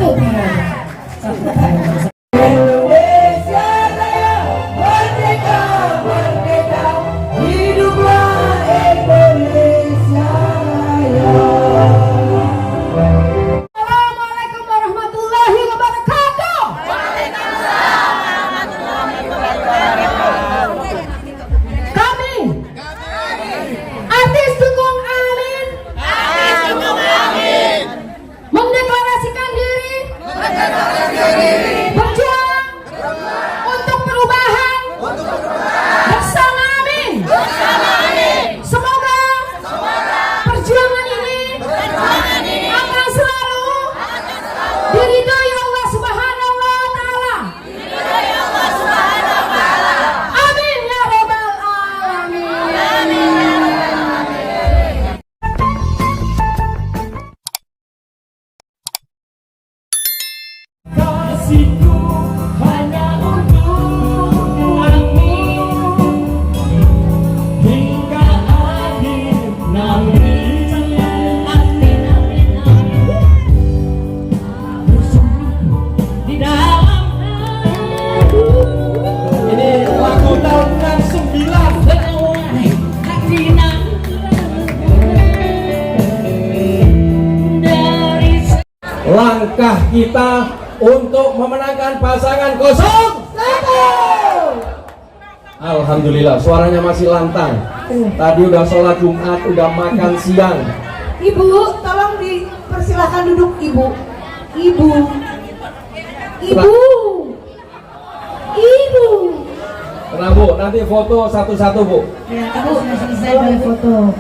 Satu Indonesia Raya, merdeka, merdeka, hiduplah Indonesia Raya. Assalamualaikum warahmatullahi wabarakatuh. Kami artis dukung Amin mendeklarasikan diri berjuang untuk perubahan bersama Amin. Semoga perjuangan ini akan selalu diridhoi Allah Subhanahu wa Ta'ala. Amin ya rabbal alamin. Kasihku hanya untukmu hingga akhir nanti. Di dalam ini lagu tahun 69. Langkah kita untuk memenangkan pasangan 01. Alhamdulillah suaranya masih lantang. Tadi udah sholat Jumat, udah makan siang. Ibu, tolong dipersilakan duduk, Ibu. Ibu. Tenang Bu, nanti foto satu-satu Bu. Ya, Bu, masih bisa boleh foto.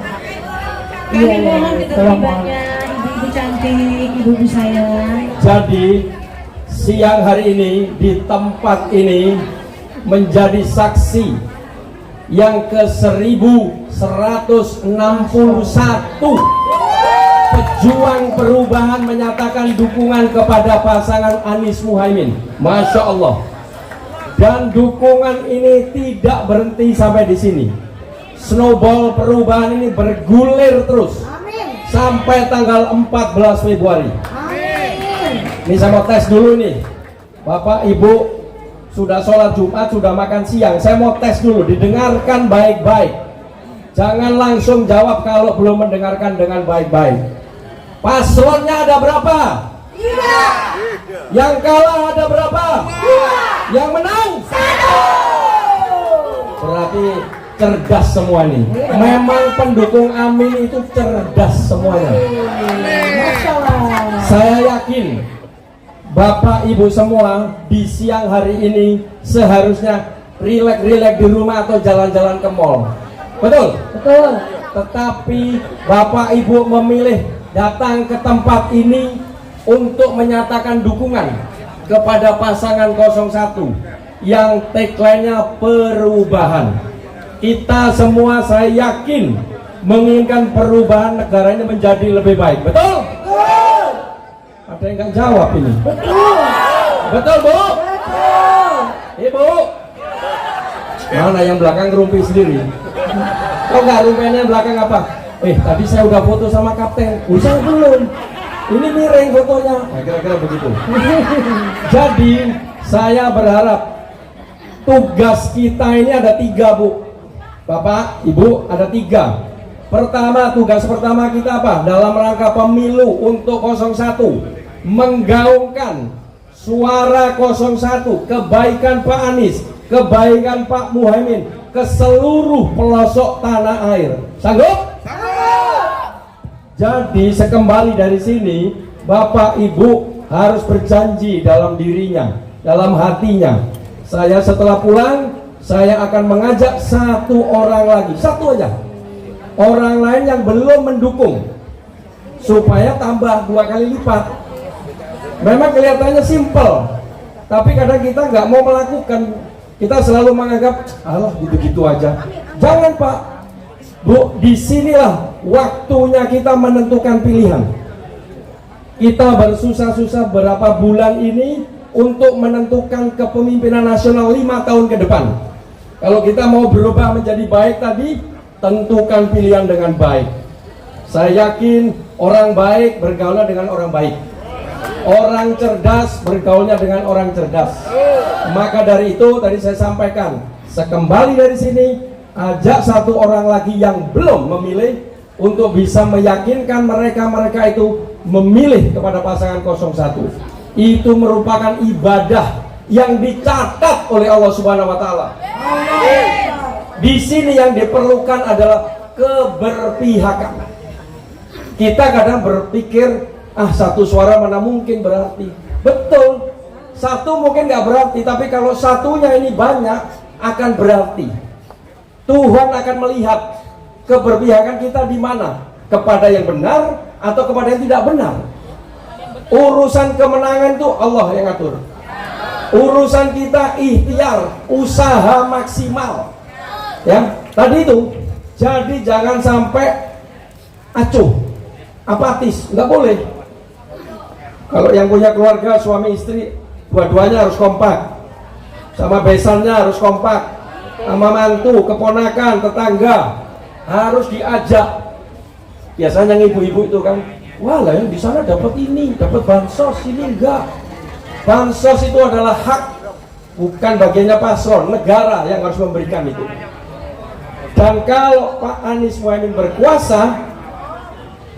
Kami mohon keterlibatannya ibu-ibu cantik, ibu-ibu sayang. Jadi siang hari ini di tempat ini menjadi saksi yang ke-1161 pejuang perubahan menyatakan dukungan kepada pasangan Anies Muhaimin. Masya Allah. Dan dukungan ini tidak berhenti sampai di sini. Snowball perubahan ini bergulir terus. Amin. Sampai tanggal 14 Februari. Amin. Ini saya mau tes dulu nih. Bapak Ibu sudah sholat Jumat, sudah makan siang. Saya mau tes dulu, didengarkan baik-baik. Jangan langsung jawab kalau belum mendengarkan dengan baik-baik. Paslonnya ada berapa? 3. Yang kalah ada berapa? 2. Yang menang? 1. Berarti cerdas semua nih. Memang pendukung Amin itu cerdas semuanya. Masya Allah. Saya yakin Bapak Ibu semua di siang hari ini seharusnya rileks-rileks di rumah atau jalan-jalan ke mall. Betul? Betul. Tetapi Bapak Ibu memilih datang ke tempat ini untuk menyatakan dukungan kepada pasangan 01 yang tagline-nya perubahan. Kita semua saya yakin menginginkan perubahan negara ini menjadi lebih baik. Betul? Betul. Ada yang nggak jawab ini? Betul. Betul Bu? Betul. Ibu? Mana yang belakang ngerumpi sendiri? Kok nggak rumpinya belakang apa? Tadi saya udah foto sama kapten. Usah belum? Ini miring fotonya. Nah, kira-kira begitu. Jadi saya berharap tugas kita ini ada 3 Bu. Bapak, Ibu, ada 3. Pertama, tugas pertama kita apa? Dalam rangka pemilu untuk 01, menggaungkan suara 01, kebaikan Pak Anies, kebaikan Pak Muhaimin ke seluruh pelosok tanah air. Sanggup? Jadi sekembali dari sini, Bapak Ibu harus berjanji dalam dirinya, dalam hatinya. Saya setelah pulang, saya akan mengajak 1 orang lagi, 1 aja. Orang lain yang belum mendukung, supaya tambah 2 kali lipat. Memang kelihatannya simpel, tapi kadang kita nggak mau melakukan. Kita selalu menganggap, alah gitu-gitu aja. Jangan Pak, Bu, disinilah waktunya kita menentukan pilihan. Kita bersusah-susah berapa bulan ini untuk menentukan kepemimpinan nasional 5 tahun ke depan. Kalau kita mau berubah menjadi baik tadi, tentukan pilihan dengan baik. Saya yakin orang baik bergaul dengan orang baik. Orang cerdas bergaulnya dengan orang cerdas. Maka dari itu tadi saya sampaikan, sekembali dari sini, ajak satu orang lagi yang belum memilih untuk bisa meyakinkan mereka itu memilih kepada pasangan 01. Itu merupakan ibadah yang dicatat oleh Allah Subhanahu wa taala. Di sini yang diperlukan adalah keberpihakan. Kita kadang berpikir, satu suara mana mungkin berarti. Betul, satu mungkin nggak berarti, tapi kalau satunya ini banyak akan berarti. Tuhan akan melihat keberpihakan kita di mana, kepada yang benar atau kepada yang tidak benar. Urusan kemenangan itu Allah yang ngatur. Urusan kita ikhtiar, usaha maksimal. Ya, tadi itu. Jadi jangan sampai acuh, apatis, nggak boleh. Kalau yang punya keluarga suami istri, dua-duanya harus kompak. Sama besannya harus kompak. Sama mantu, keponakan, tetangga harus diajak. Biasanya ibu-ibu itu kan, wah lah yang di sana dapat ini, dapat bansos, ini enggak. Bansos itu adalah hak, bukan bagiannya paslon, negara yang harus memberikan itu. Dan kalau Pak Anies Mohaimin berkuasa,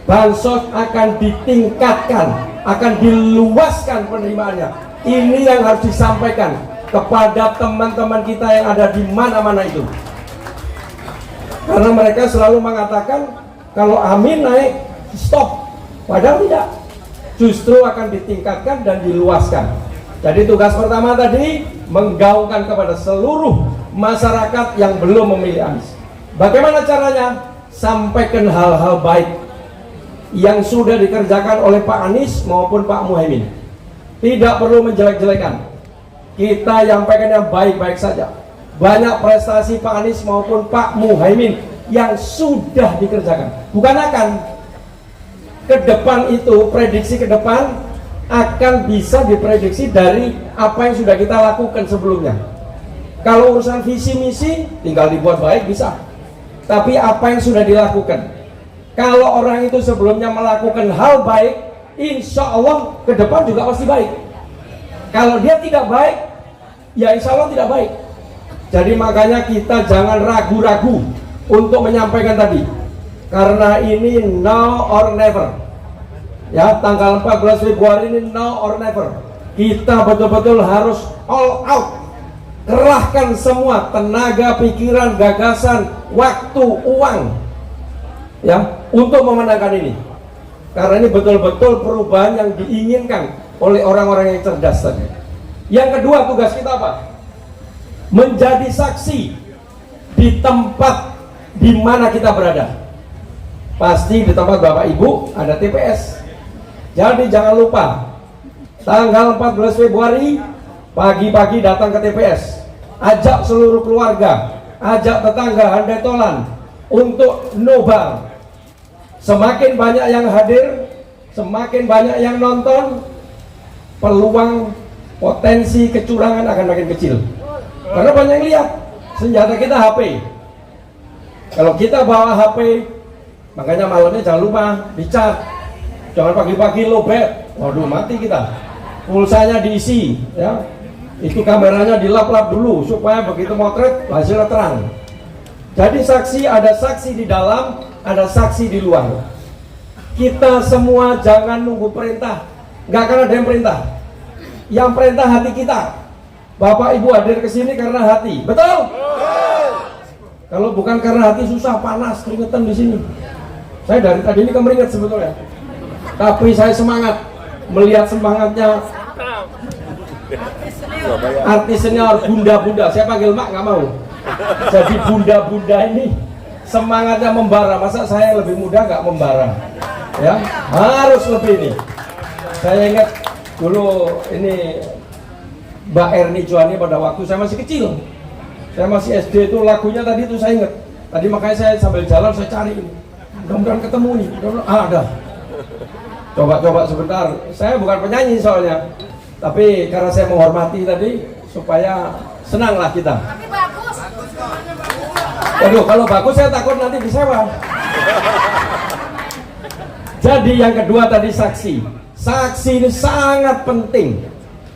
bansos akan ditingkatkan, akan diluaskan penerimaannya. Ini yang harus disampaikan kepada teman-teman kita yang ada di mana-mana itu. Karena mereka selalu mengatakan kalau Amin naik stop, padahal tidak. Justru akan ditingkatkan dan diluaskan. Jadi tugas pertama tadi menggaungkan kepada seluruh masyarakat yang belum memilih Anies. Bagaimana caranya? Sampaikan hal-hal baik yang sudah dikerjakan oleh Pak Anies maupun Pak Muhaimin. Tidak perlu menjelek-jelekan. Kita sampaikan yang baik-baik saja. Banyak prestasi Pak Anies maupun Pak Muhaimin yang sudah dikerjakan. Bukan akan. Ke depan itu, prediksi ke depan akan bisa diprediksi dari apa yang sudah kita lakukan sebelumnya. Kalau urusan visi misi tinggal dibuat baik bisa. Tapi apa yang sudah dilakukan, kalau orang itu sebelumnya melakukan hal baik, insya Allah ke depan juga pasti baik. Kalau dia tidak baik, ya insya Allah tidak baik. Jadi makanya kita jangan ragu-ragu untuk menyampaikan tadi, karena ini now or never. Ya, tanggal 14 Februari ini now or never. Kita betul-betul harus all out. Kerahkan semua tenaga, pikiran, gagasan, waktu, uang, ya, untuk memenangkan ini. Karena ini betul-betul perubahan yang diinginkan oleh orang-orang yang cerdas tadi. Yang kedua, tugas kita apa? Menjadi saksi di tempat di mana kita berada. Pasti di tempat Bapak Ibu ada TPS. Jadi jangan lupa, tanggal 14 Februari pagi-pagi datang ke TPS. Ajak seluruh keluarga, ajak tetangga, handai tolan untuk nobar. Semakin banyak yang hadir, semakin banyak yang nonton, peluang potensi kecurangan akan makin kecil. Karena banyak yang lihat, senjata kita HP. Kalau kita bawa HP, makanya malamnya jangan lupa dicat. Jangan pagi-pagi lobet, waduh mati kita. Pulsanya diisi, ya. Itu kameranya dilap-lap dulu supaya begitu motret hasilnya terang. Jadi saksi, ada saksi di dalam, ada saksi di luar. Kita semua jangan nunggu perintah, nggak akan ada yang perintah. Yang perintah hati kita. Bapak Ibu hadir ke sini karena hati, betul? Kalau bukan karena hati susah, panas, keringetan di sini. Saya dari tadi ini kemeringat sebetulnya. Tapi saya semangat melihat semangatnya artis senior, bunda-bunda. Saya panggil mak nggak mau. Jadi bunda-bunda ini semangatnya membara. Masa saya lebih muda nggak membara? Ya, harus lebih nih. Saya ingat dulu ini Mbak Erni Joani pada waktu saya masih kecil. Saya masih SD itu lagunya tadi itu saya ingat. Tadi makanya saya sambil jalan saya cari ini. Mudah-mudahan ketemu nih. Ada. Coba sebentar. Saya bukan penyanyi soalnya. Tapi karena saya menghormati tadi supaya senanglah kita. Tapi bagus. Aduh, kalau bagus saya takut nanti disewa. Jadi yang kedua tadi saksi. Saksi ini sangat penting.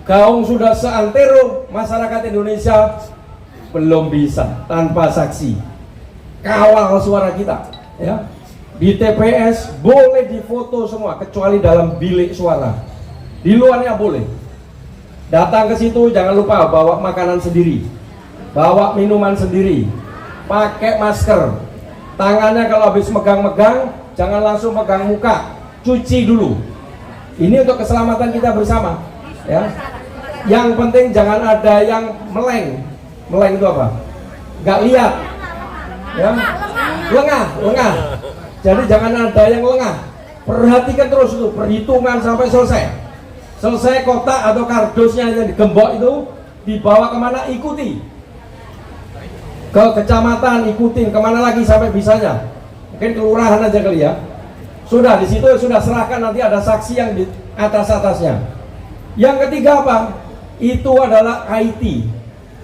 Gaung sudah seantero, masyarakat Indonesia belum bisa tanpa saksi. Kawal suara kita, ya. Di TPS boleh difoto semua kecuali dalam bilik suara. Di luarnya boleh. Datang ke situ jangan lupa bawa makanan sendiri, bawa minuman sendiri, pakai masker. Tangannya kalau habis megang-megang jangan langsung pegang muka, cuci dulu. Ini untuk keselamatan kita bersama, ya. Yang penting jangan ada yang meleng. Meleng itu apa? Nggak lihat, ya. Lengah. Jadi jangan ada yang lengah. Perhatikan terus itu, perhitungan sampai selesai. Selesai kotak atau kardusnya yang digembok itu dibawa kemana? Ikuti. Ke kecamatan ikutin, kemana lagi sampai bisanya. Mungkin kelurahan aja kali ya. Sudah di situ sudah serahkan, nanti ada saksi yang di atasnya. Yang ketiga apa? Itu adalah IT.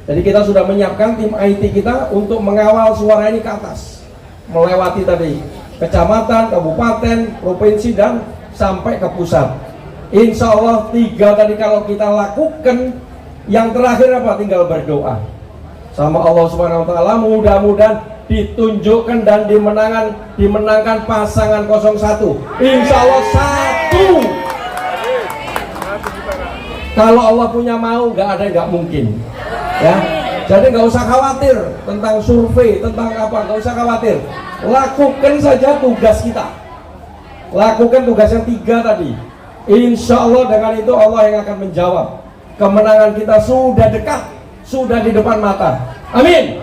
Jadi kita sudah menyiapkan tim IT kita untuk mengawal suara ini ke atas, melewati tadi kecamatan, kabupaten, provinsi dan sampai ke pusat. Insya Allah 3 tadi kalau kita lakukan, yang terakhir apa? Tinggal berdoa sama Allah Subhanahu Wa Taala, mudah-mudahan ditunjukkan dan dimenangkan pasangan 01. Insya Allah 1. Kalau Allah punya mau, nggak ada yang nggak mungkin, ya. Jadi nggak usah khawatir tentang survei, tentang apa, nggak usah khawatir. Lakukan saja tugas kita. Lakukan tugas yang 3 tadi. Insya Allah dengan itu Allah yang akan menjawab. Kemenangan kita sudah dekat, sudah di depan mata. Amin.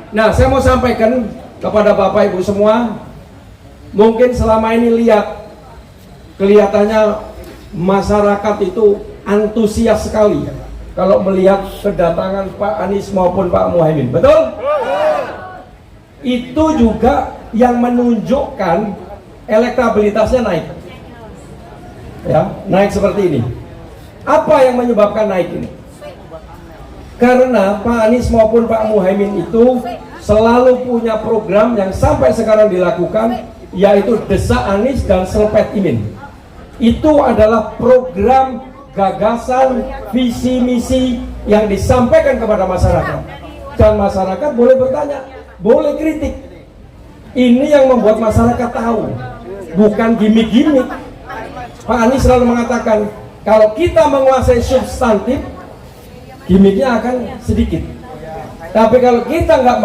Nah, saya mau sampaikan kepada Bapak Ibu semua, mungkin selama ini kelihatannya masyarakat itu antusias sekali kalau melihat kedatangan Pak Anies maupun Pak Muhaimin. Betul? Itu juga yang menunjukkan elektabilitasnya naik. Ya, naik seperti ini. Apa yang menyebabkan naik ini? Karena Pak Anies maupun Pak Muhaimin itu selalu punya program yang sampai sekarang dilakukan, yaitu Desa Anies dan Selpet Imin. Itu adalah program, gagasan, visi misi yang disampaikan kepada masyarakat. Dan masyarakat boleh bertanya, boleh kritik. Ini yang membuat masyarakat tahu, bukan gimmick-gimmick. Pak Anies selalu mengatakan, kalau kita menguasai substantif, gimmicknya akan sedikit. Tapi kalau kita nggak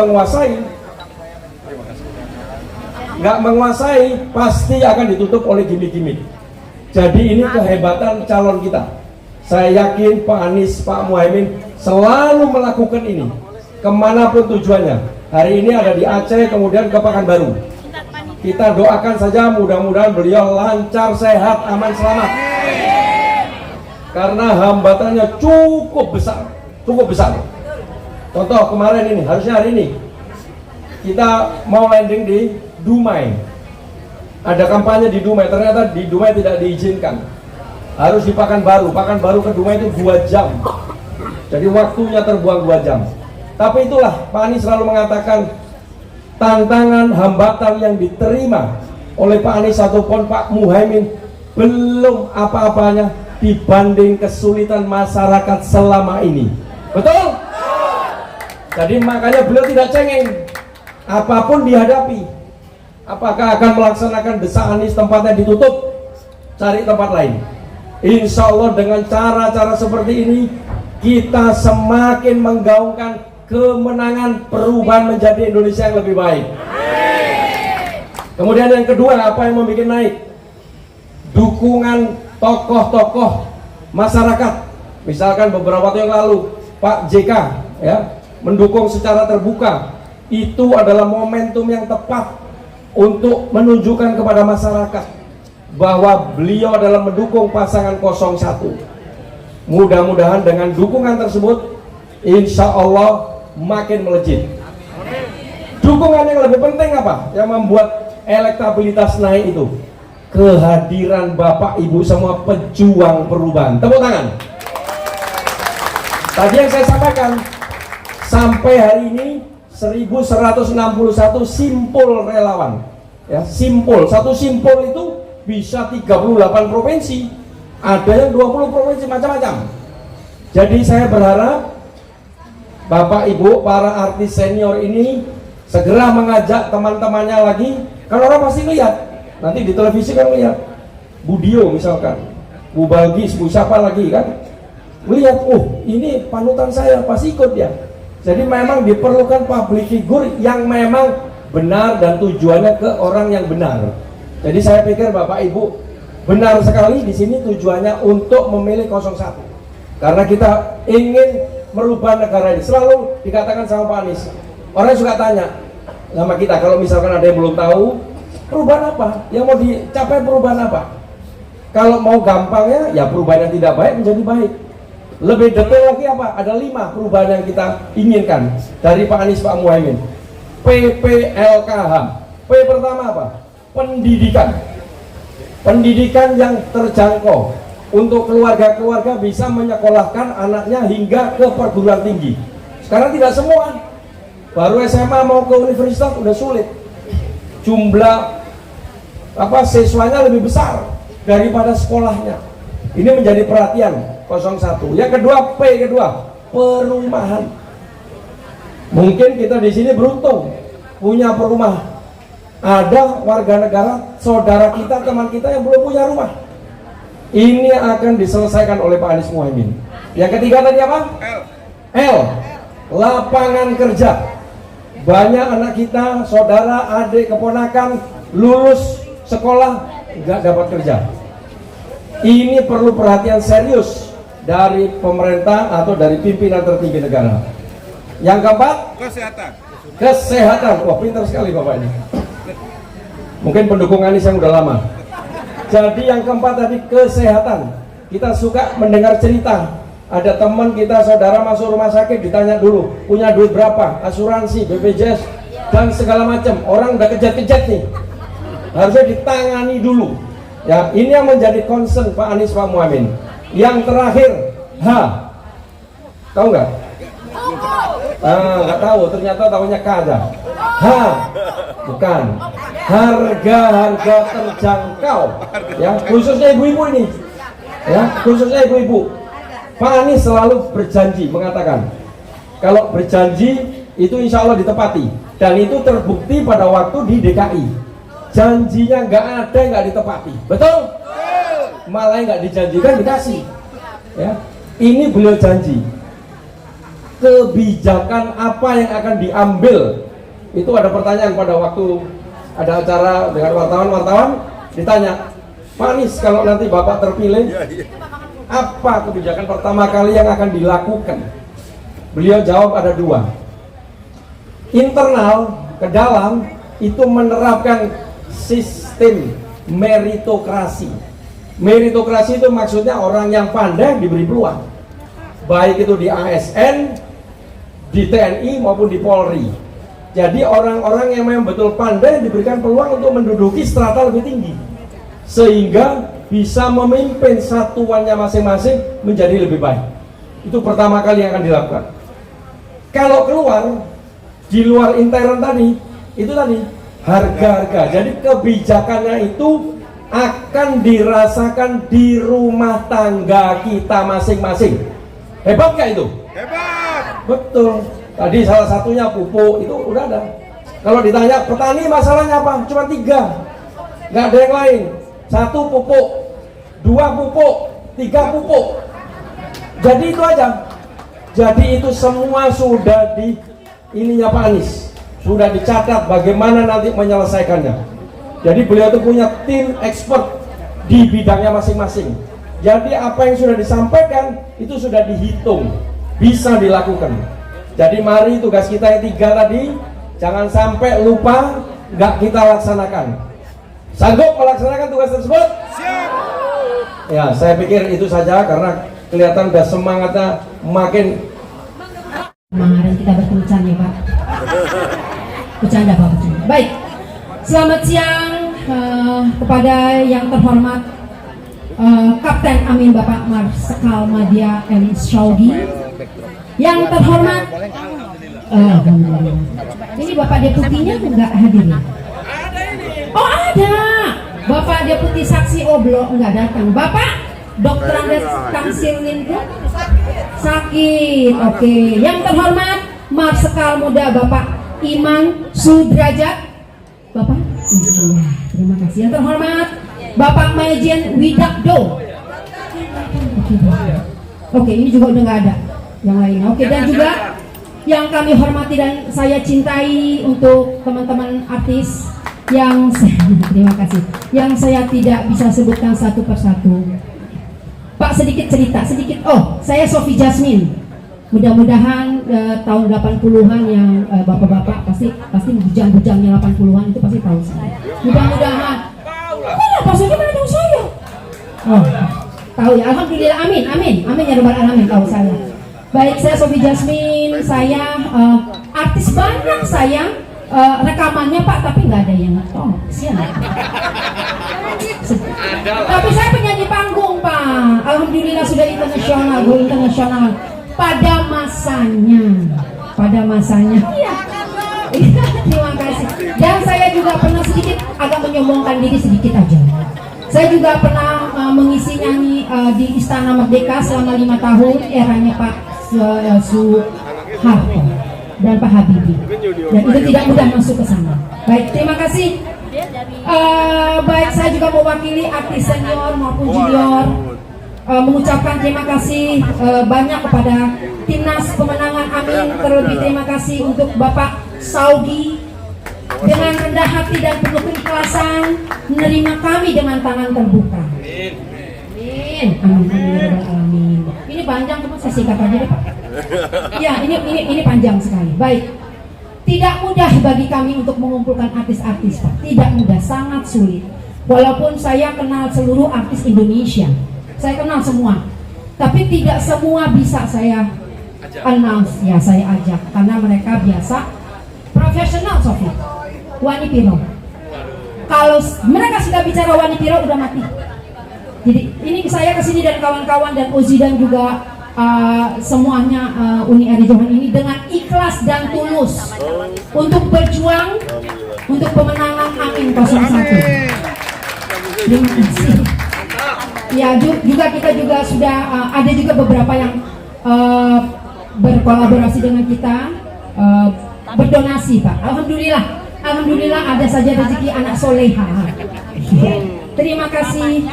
menguasai, pasti akan ditutup oleh gimmick-gimmick. Jadi ini kehebatan calon kita. Saya yakin Pak Anies, Pak Muhaimin selalu melakukan ini, kemanapun tujuannya. Hari ini ada di Aceh, kemudian ke Pekanbaru. Kita doakan saja mudah-mudahan beliau lancar, sehat, aman, selamat. Karena hambatannya cukup besar. Contoh kemarin ini, harusnya hari ini kita mau landing di Dumai. Ada kampanye di Dumai, ternyata di Dumai tidak diizinkan. Harus di Pekanbaru ke Dumai itu 2 jam. Jadi waktunya terbuang 2 jam. Tapi itulah Pak Anies selalu mengatakan, tantangan hambatan yang diterima oleh Pak Anies ataupun Pak Muhaimin belum apa-apanya dibanding kesulitan masyarakat selama ini. Betul? Jadi makanya beliau tidak cengeng apapun dihadapi. Apakah akan melaksanakan Desa Anies tempatnya ditutup, cari tempat lain. Insya Allah dengan cara-cara seperti ini kita semakin menggaungkan kemenangan, perubahan menjadi Indonesia yang lebih baik. Kemudian yang kedua, apa yang membuat naik? Dukungan tokoh-tokoh masyarakat. Misalkan beberapa waktu yang lalu Pak JK ya mendukung secara terbuka. Itu adalah momentum yang tepat untuk menunjukkan kepada masyarakat bahwa beliau adalah mendukung pasangan 01. Mudah-mudahan dengan dukungan tersebut insya Allah makin melejit. Dukungan yang lebih penting apa? Yang membuat elektabilitas naik itu kehadiran Bapak Ibu semua pejuang perubahan. Tepuk tangan. Tadi yang saya sampaikan, sampai hari ini 1161 simpul relawan. Ya, simpul. Satu simpul itu bisa 38 provinsi, ada yang 20 provinsi, macam-macam. Jadi saya berharap Bapak Ibu para artis senior ini segera mengajak teman-temannya lagi. Kan orang pasti lihat, nanti di televisi kan lihat Budio misalkan, Bu Bagis, Bu siapa lagi kan, melihat, oh ini panutan saya, pasti ikut ya. Jadi memang diperlukan public figure yang memang benar dan tujuannya ke orang yang benar. Jadi saya pikir Bapak Ibu benar sekali di sini tujuannya untuk memilih 01. Karena kita ingin merubah negara ini. Selalu dikatakan sama Pak Anies. Orang suka tanya sama kita, kalau misalkan ada yang belum tahu, perubahan apa? Yang mau dicapai perubahan apa? Kalau mau gampangnya, ya perubahan yang tidak baik menjadi baik. Lebih detail lagi apa? Ada 5 perubahan yang kita inginkan dari Pak Anies, Pak Muhaimin. PPLKH. P pertama apa? Pendidikan. Pendidikan yang terjangkau untuk keluarga-keluarga bisa menyekolahkan anaknya hingga ke perguruan tinggi. Sekarang tidak semua. Baru SMA mau ke universitas udah sulit. Jumlah siswanya lebih besar daripada sekolahnya. Ini menjadi perhatian 01. Yang kedua, P kedua, perumahan. Mungkin kita di sini beruntung punya perumahan. Ada warga negara, saudara kita, teman kita yang belum punya rumah. Ini akan diselesaikan oleh Pak Anies Muhaimin. Yang ketiga tadi apa? L. Lapangan kerja. Banyak anak kita, saudara, adik, keponakan lulus sekolah nggak dapat kerja. Ini perlu perhatian serius dari pemerintah atau dari pimpinan tertinggi negara. Yang keempat, kesehatan. Wah, pintar sekali Bapak ini. Mungkin pendukung Anies yang udah lama. Jadi yang keempat tadi kesehatan. Kita suka mendengar cerita. Ada teman kita, saudara masuk rumah sakit, ditanya dulu, punya duit berapa? Asuransi, BPJS, dan segala macam. Orang udah kejat-kejat nih. Harusnya ditangani dulu. Ya, ini yang menjadi concern Pak Anies, Pak Muhaimin. Yang terakhir, H. Tahu nggak? Nggak tahu. Ternyata tahunya K aja. H. Bukan. Harga-harga terjangkau. Ya, khususnya ibu-ibu ini. Ya, khususnya ibu-ibu. Pak Anies selalu berjanji mengatakan, kalau berjanji itu insya Allah ditepati. Dan itu terbukti pada waktu di DKI. Janjinya nggak ada yang nggak ditepati, betul? Malah nggak dijanjikan dikasih. Ya, ini beliau janji. Kebijakan apa yang akan diambil? Itu ada pertanyaan pada waktu ada acara dengan wartawan ditanya, Pak Anies kalau nanti Bapak terpilih, apa kebijakan pertama kali yang akan dilakukan? Beliau jawab ada 2. Internal ke dalam itu menerapkan sistem meritokrasi. Meritokrasi itu maksudnya orang yang pandai diberi peluang, baik itu di ASN, di TNI maupun di Polri. Jadi orang-orang yang memang betul pandai diberikan peluang untuk menduduki strata lebih tinggi, sehingga bisa memimpin satuannya masing-masing menjadi lebih baik. Itu pertama kali yang akan dilakukan. Kalau keluar, di luar intern tadi, itu tadi harga-harga. Jadi kebijakannya itu akan dirasakan di rumah tangga kita masing-masing. Hebat gak itu? Hebat! Betul. Tadi salah satunya pupuk, itu udah ada. Kalau ditanya petani masalahnya apa? Cuma 3. Nggak ada yang lain. 1 pupuk, 2 pupuk, 3 pupuk. Jadi itu aja. Jadi itu semua sudah di ininya Pak Anies. Sudah dicatat bagaimana nanti menyelesaikannya. Jadi beliau itu punya tim expert di bidangnya masing-masing. Jadi apa yang sudah disampaikan itu sudah dihitung, bisa dilakukan. Jadi mari tugas kita yang 3 tadi jangan sampai lupa, nggak kita laksanakan. Sanggup melaksanakan tugas tersebut? Siap. Ya, saya pikir itu saja karena kelihatan udah semangatnya makin. Kemarin kita berkencan ya Pak. Bercanda Pak, bercanda. Baik, selamat siang kepada yang terhormat Kapten Amin Bapak Marsikal Madya M. Syaugi. Yang terhormat, ini Bapak Deputinya enggak hadir ya? Oh ada. Bapak Deputi Saksi Oblo nggak datang. Bapak Dr. Andes Tamsilin pun sakit. Oke. Yang terhormat Marsekal Muda Bapak Iman Sudrajat. Bapak? Iya, terima kasih. Yang terhormat Bapak Majen Widakdo. Oke, ini juga udah nggak ada yang lainnya. Oke, dan juga yang kami hormati dan saya cintai untuk teman-teman artis yang terima kasih, yang saya tidak bisa sebutkan satu persatu. Pak, sedikit cerita, sedikit. Oh, saya Sofi Jasmine. Mudah-mudahan tahun 80-an yang bapak-bapak pasti bujang-bujangnya 80-an itu pasti tahu saya. Mudah-mudahan. Kenapa Sofi mana tahu saya? Oh, tahu ya. Alhamdulillah, amin, amin, amin ya rabbal alamin, tahu saya. Baik, saya Sofi Jasmine, saya artis banyak saya. Rekamannya Pak, tapi nggak ada yang ngetong. Tapi saya penyanyi panggung Pak. Alhamdulillah sudah internasional, go internasional. Pada masanya. Iya. Terima kasih. Dan saya juga pernah sedikit agak menyombongkan diri sedikit aja. Saya juga pernah mengisi nyanyi di Istana Merdeka selama 5 tahun eranya Pak Soeharto dan Pak Habibie, dan itu tidak mudah masuk ke sana. Baik, terima kasih. Baik, saya juga mewakili artis senior maupun junior mengucapkan terima kasih banyak kepada timnas pemenangan Amin. Terlebih terima kasih untuk Bapak Saudi dengan rendah hati dan penuh keikhlasan menerima kami dengan tangan terbuka. Amin. Amin. Ini panjang, cuma saya singkat aja deh Pak. Ya, ini panjang sekali. Baik. Tidak mudah bagi kami untuk mengumpulkan artis-artis, Pak. Tidak mudah, sangat sulit. Walaupun saya kenal seluruh artis Indonesia, saya kenal semua. Tapi tidak semua bisa saya announce, ya saya ajak, karena mereka biasa profesional, Sofi. Wani Piro. Kalau mereka sudah bicara Wani Piro udah mati. Jadi ini saya kesini dan kawan-kawan dan Ozi dan juga semuanya Uni Ari Johan ini dengan ikhlas dan tulus untuk berjuang untuk pemenangan Amin 01. Terima kasih. Ya, juga kita juga sudah ada juga beberapa yang berkolaborasi dengan kita, berdonasi Pak. Alhamdulillah ada saja rezeki anak soleha. Terima kasih.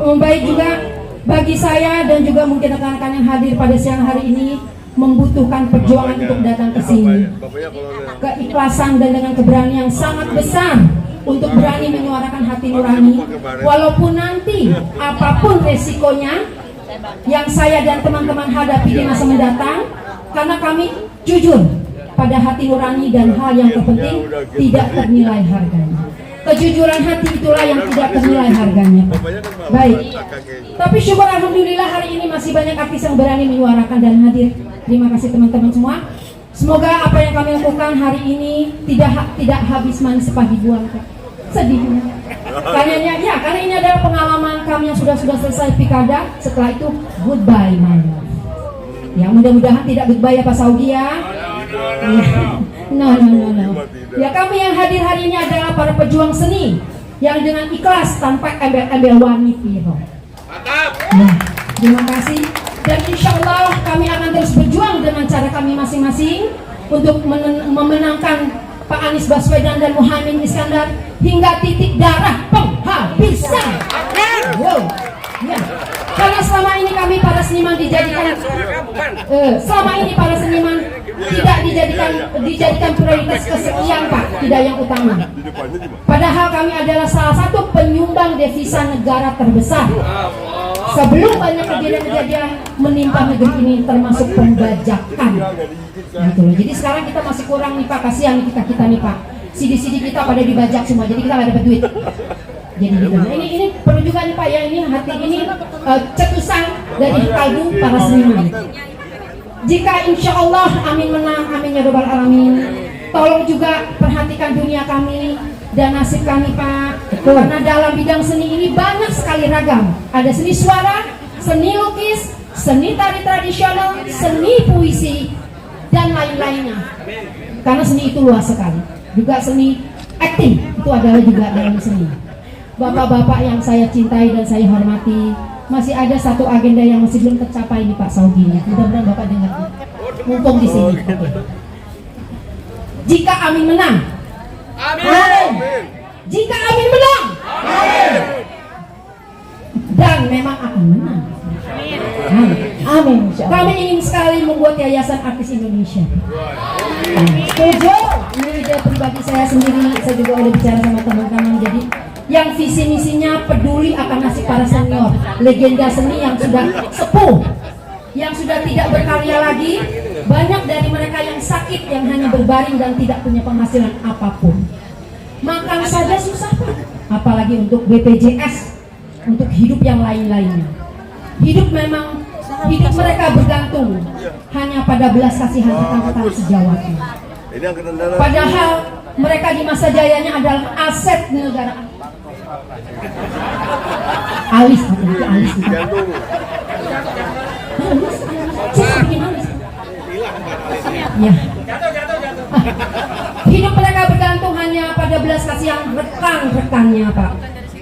Baik, juga bagi saya dan juga mungkin rekan-rekan yang hadir pada siang hari ini membutuhkan perjuangan untuk datang ke sini. Keikhlasan dan dengan keberanian sangat besar untuk berani menyuarakan hati nurani, walaupun nanti apapun resikonya yang saya dan teman-teman hadapi di masa mendatang, karena kami jujur pada hati nurani dan hal yang terpenting tidak ternilai harganya. Kejujuran hati itulah yang tidak ternilai harganya. Baik. Tapi syukur alhamdulillah hari ini masih banyak artis yang berani menyuarakan dan hadir. Terima kasih teman-teman semua. Semoga apa yang kami lakukan hari ini tidak habis manis sepah dibuang. Sedihnya. Karena ini adalah pengalaman kami yang sudah selesai pilkada. Setelah itu goodbye my love. Ya, mudah-mudahan tidak goodbye ya Pak Saudi ya. No. Ya, kami yang hadir hari ini adalah para pejuang seni yang dengan ikhlas tanpa embel-embel Wani Piro. Mantap. Ya, terima kasih. Dan insya Allah kami akan terus berjuang dengan cara kami masing-masing untuk memenangkan Pak Anies Baswedan dan Muhaimin Iskandar hingga titik darah penghabisan. Wow. Ya. Karena selama ini kami para seniman dijadikan tidak dijadikan prioritas kesekian Pak, tidak yang utama. Padahal kami adalah salah satu penyumbang devisa negara terbesar. Sebelum banyak kejadian-kejadian menimpa negeri ini termasuk pembajakan. Gitu loh. Jadi sekarang kita masih kurang nih Pak, kasihan kita nih Pak. CD kita pada dibajak semua, jadi kita nggak dapat duit. Jadi gitu. Ini perlu juga nih Pak ya, ini hati ini cetusan dari kalbu para seniman. Jika insya Allah Amin menang, amin ya rabbal alamin. Tolong juga perhatikan dunia kami dan nasib kami Pak. Karena dalam bidang seni ini banyak sekali ragam. Ada seni suara, seni lukis, seni tari tradisional, seni puisi dan lain-lainnya. Karena seni itu luas sekali. Juga seni acting itu adalah juga dalam seni. bapak-bapak yang saya cintai dan saya hormati, masih ada satu agenda yang masih belum tercapai nih Pak Saudi. Mudah-mudahan Bapak dengar. Mumpung di sini. Jika Amin menang, amin. Jika Amin menang, amin. Dan memang akan menang. Amin. Kami ingin sekali membuat Yayasan Artis Indonesia. Setuju. Ini ide pribadi saya sendiri, saya juga udah bicara sama teman-teman. Jadi yang visi misinya peduli akan nasib para senior, legenda seni yang sudah sepuh, yang sudah tidak berkarya lagi. Banyak dari mereka yang sakit, yang hanya berbaring dan tidak punya penghasilan apapun. Makan saja susah, apalagi untuk BPJS, untuk hidup yang lain-lainnya. Hidup mereka bergantung hanya pada belas kasihan rekan-rekan sejawatnya. Padahal mereka di masa jayanya adalah aset negara. Alis, alis. Susah bikin alis. Ya. Hidup mereka bergantung hanya pada belas kasihan rekan-rekannya, Pak.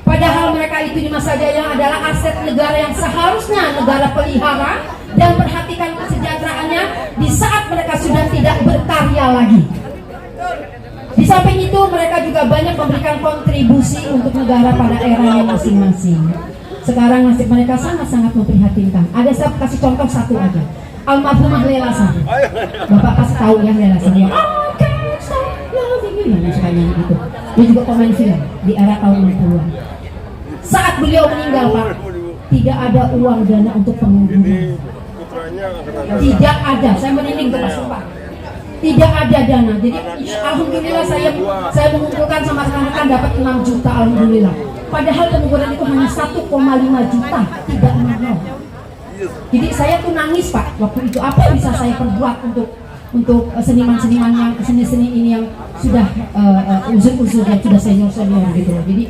Padahal mereka itu di masa jaya adalah aset negara yang seharusnya negara pelihara dan perhatikan kesejahteraannya di saat mereka sudah tidak berkarya lagi. Di samping itu mereka juga banyak memberikan kontribusi untuk negara pada eranya masing-masing. Sekarang nasib mereka sangat-sangat memprihatinkan. Saya kasih contoh satu aja. Almarhumah Lela Sari. Bapak pasti tahu ya Lela Sari. Suka nyanyi gitu. Dia juga pemain film di era tahun 60-an. Saat beliau meninggal, Pak, tidak ada uang dana untuk penguburan. Tidak ada. Saya merinding tuh Pak. Tidak ada dana. Jadi alhamdulillah saya mengumpulkan sama rekan-rekan dapat 6 juta alhamdulillah. Padahal penguburan itu hanya 1,5 juta, tidak mahal. Jadi saya tuh nangis Pak waktu itu. Apa yang bisa saya perbuat untuk seniman-seniman yang seni-seni ini yang sudah uzur-uzur dan sudah senior-senior gitu. Jadi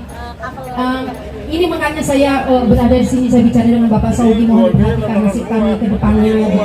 ini makanya saya berada di sini, saya bicara dengan Bapak Saudi, mohon diperhatikan nasib kami ke depannya gitu.